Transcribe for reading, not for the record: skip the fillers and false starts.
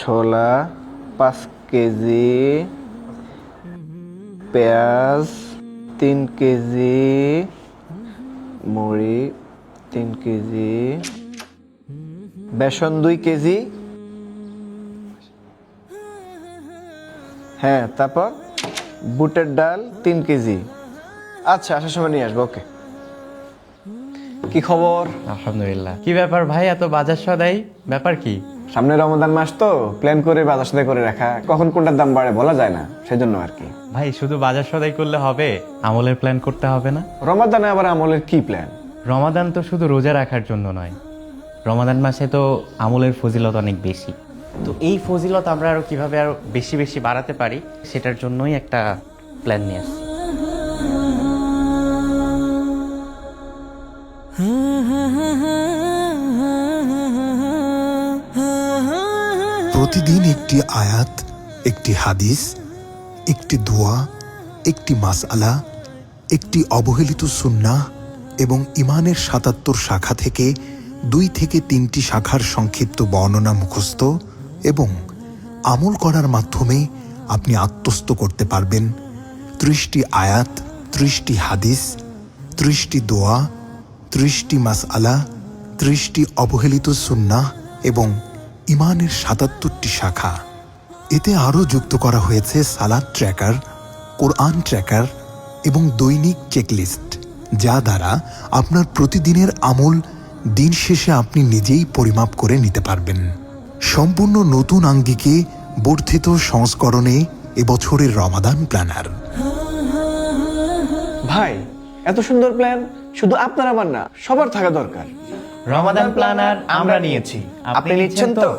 ছোলা 5 কেজি, পেঁয়াজ 3 কেজি, মুড়ি 3 কেজি, বেসন 2 কেজি, হ্যাঁ তারপর বুটের ডাল 3 কেজি। আচ্ছা আসার সময় নিয়ে আসবো। ওকে, কি খবর? আলহামদুলিল্লাহ। কি ব্যাপার ভাই, এত বাজার সদাই, ব্যাপার কি? সামনে রমজান মাস তো প্ল্যান করে বাজার সদাই করে রাখা, কখন কোনটার দাম বাড়ে বলা যায় না, সেজন্য আর কি। ভাই শুধু বাজার সদাই করলে হবে? আমলের প্ল্যান করতে হবে না? রমাদানে আবার আমলের কি প্ল্যান? রমাদান তো শুধু রোজা রাখার জন্য নয়, রমাদান মাসে তো আমলের ফজিলত অনেক বেশি। তো এই ফজিলত আমরা আরো কিভাবে আরো বেশি বেশি বাড়াতে পারি সেটার জন্যই একটা প্ল্যান নিয়ে আসছি। প্রতিদিন একটি আয়াত, একটি হাদিস, একটি দোয়া, একটি মাসআলা, একটি অবহেলিত সুন্নাহ এবং ইমানের ৭৭ শাখা থেকে ২ থেকে ৩টি শাখার সংক্ষিপ্ত বর্ণনা মুখস্থ এবং আমল করার মাধ্যমে আপনি আত্মস্থ করতে পারবেন ৩০টি আয়াত, ৩০টি হাদিস, ৩০টি দোয়া, ৩০টি মাসআলা, ৩০টি অবহেলিত সুন্নাহ এবং ইমানের ৭৭টি শাখা। এতে আরও যুক্ত করা হয়েছে সালাত ট্র্যাকার, কোরআন ট্র্যাকার এবং দৈনিক চেকলিস্ট, যা দ্বারা আপনার প্রতিদিনের আমল দিন শেষে আপনি নিজেই পরিমাপ করে নিতে পারবেন। সম্পূর্ণ নতুন আঙ্গিকে বর্ধিত সংস্করণে এবছরের রমাদান প্ল্যানার। ভাই এত সুন্দর প্ল্যান শুধু আপনার আমার না, সবার থাকা দরকার। রমাদান প্ল্যানার আমরা নিয়েছি, আপনি নিচ্ছেন তো?